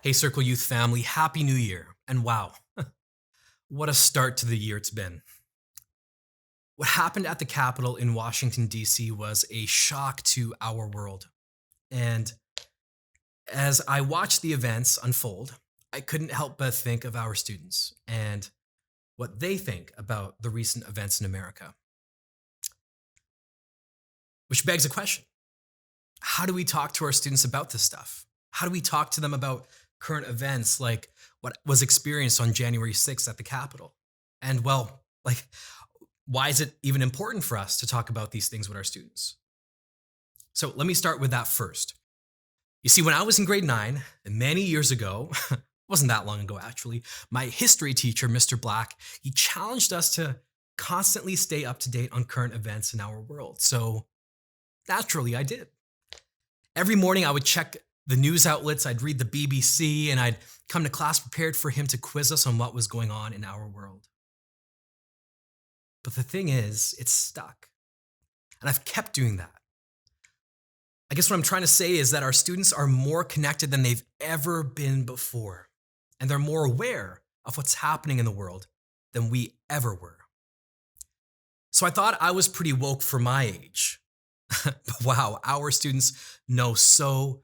Hey, CircleYouth family, Happy New Year. And wow, what a start to the year it's been. What happened at the Capitol in Washington, D.C. was a shock to our world. And as I watched the events unfold, I couldn't help but think of our students and what they think about the recent events in America. Which begs a question. How do we talk to our students about this stuff? How do we talk to them about current events like what was experienced on January 6th at the Capitol? And well, why is it even important for us to talk about these things with our students? So let me start with that first. You see, when I was in grade 9, many years ago, wasn't that long ago actually, my history teacher, Mr. Black, he challenged us to constantly stay up to date on current events in our world. So naturally, I did. Every morning I would check the news outlets, I'd read the BBC, and I'd come to class prepared for him to quiz us on what was going on in our world. But the thing is, it's stuck. And I've kept doing that. I guess what I'm trying to say is that our students are more connected than they've ever been before. And they're more aware of what's happening in the world than we ever were. So I thought I was pretty woke for my age. But wow, our students know so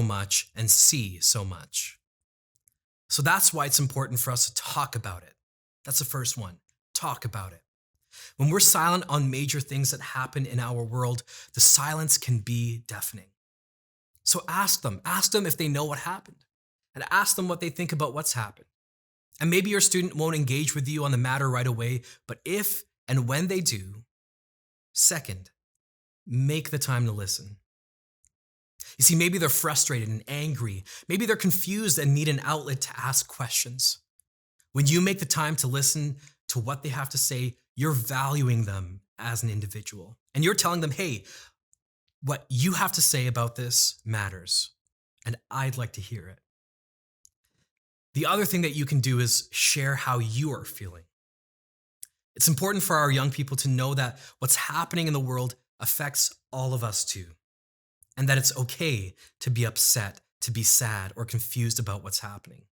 much and see so much. So that's why it's important for us to talk about it. That's the first one. Talk about it. When we're silent on major things that happen in our world, the silence can be deafening. So ask them if they know what happened, and ask them what they think about what's happened. And maybe your student won't engage with you on the matter right away, but if and when they do, second, make the time to listen. You see, maybe they're frustrated and angry. Maybe they're confused and need an outlet to ask questions. When you make the time to listen to what they have to say, you're valuing them as an individual. And you're telling them, hey, what you have to say about this matters, and I'd like to hear it. The other thing that you can do is share how you are feeling. It's important for our young people to know that what's happening in the world affects all of us too, and that it's okay to be upset, to be sad, or confused about what's happening.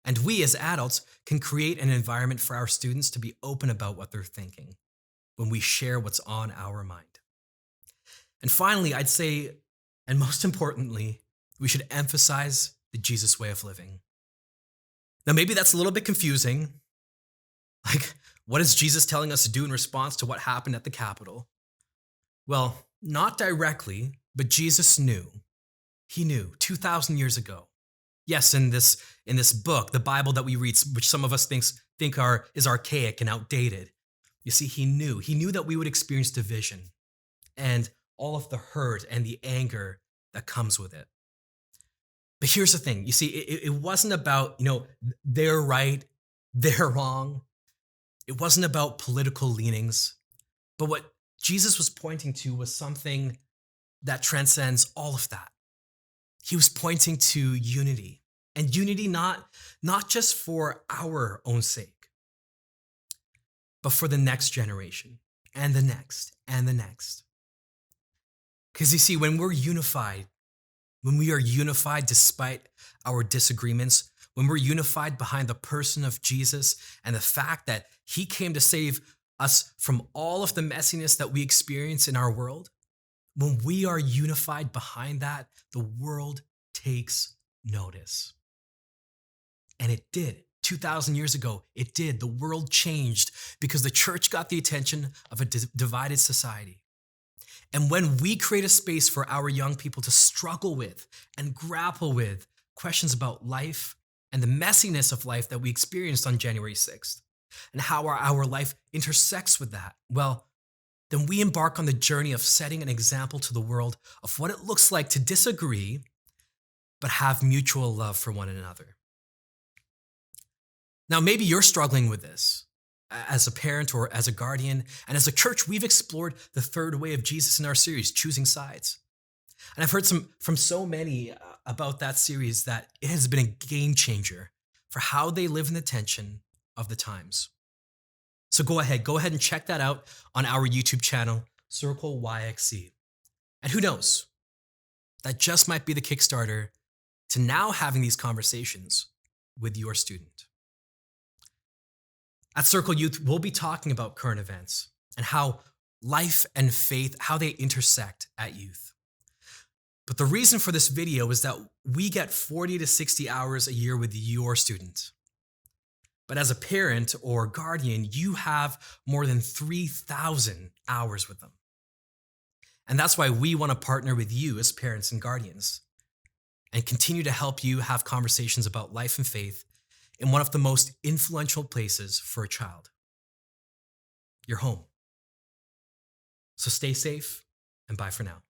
And we as adults can create an environment for our students to be open about what they're thinking when we share what's on our mind. And finally, I'd say, and most importantly, we should emphasize the Jesus way of living. Now, maybe that's a little bit confusing. What is Jesus telling us to do in response to what happened at the Capitol? Well, not directly, but Jesus knew. He knew 2,000 years ago. Yes, in this book, the Bible that we read, which some of us think is archaic and outdated. You see, he knew that we would experience division and all of the hurt and the anger that comes with it. But here's the thing. You see, it wasn't about, they're right, they're wrong. It wasn't about political leanings. But what Jesus was pointing to was something that transcends all of that. He was pointing to unity, and unity not just for our own sake, but for the next generation and the next and the next. Because you see, when we are unified despite our disagreements, when we're unified behind the person of Jesus and the fact that he came to save us from all of the messiness that we experience in our world, when we are unified behind that, the world takes notice. And it did. 2,000 years ago, it did. The world changed because the church got the attention of a divided society. And when we create a space for our young people to struggle with and grapple with questions about life and the messiness of life that we experienced on January 6th, and how our life intersects with that, well, then we embark on the journey of setting an example to the world of what it looks like to disagree, but have mutual love for one another. Now, maybe you're struggling with this as a parent or as a guardian, and as a church, we've explored the third way of Jesus in our series, Choosing Sides. And I've heard from so many about that series that it has been a game changer for how they live in the tension of the times. So go ahead and check that out on our YouTube channel, CircleYouth. And who knows, that just might be the Kickstarter to now having these conversations with your student. At Circle Youth, we'll be talking about current events and how life and faith, how they intersect at youth. But the reason for this video is that we get 40 to 60 hours a year with your student. But as a parent or guardian, you have more than 3,000 hours with them. And that's why we want to partner with you as parents and guardians and continue to help you have conversations about life and faith in one of the most influential places for a child, your home. So stay safe and bye for now.